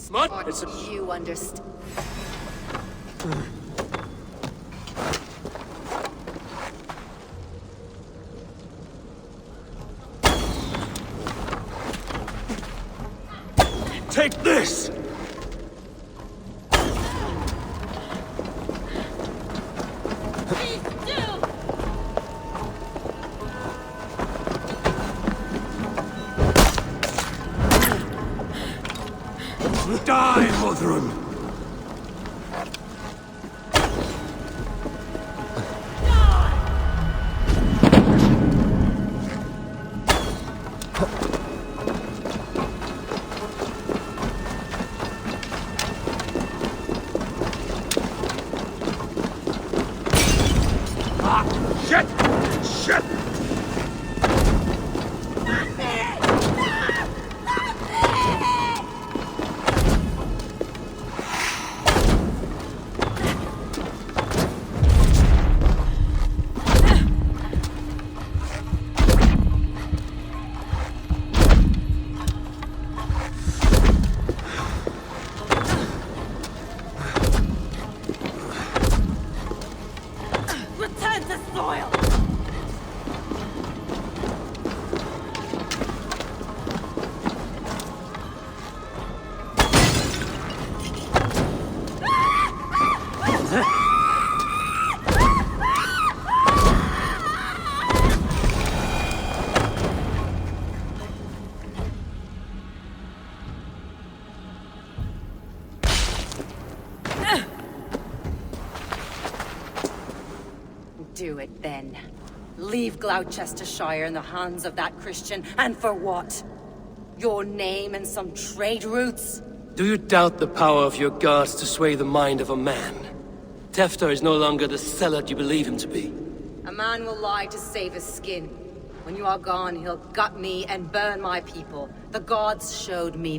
What? It's you understand. Take this! Die, Modron! Shit! Shit! Return to soil! Do it then. Leave Gloucestershire in the hands of that Christian, and for what? Your name and some trade routes? Do you doubt the power of your gods to sway the mind of a man? Tefter is no longer the zealot you believe him to be. A man will lie to save his skin. When you are gone, he'll gut me and burn my people. The gods showed me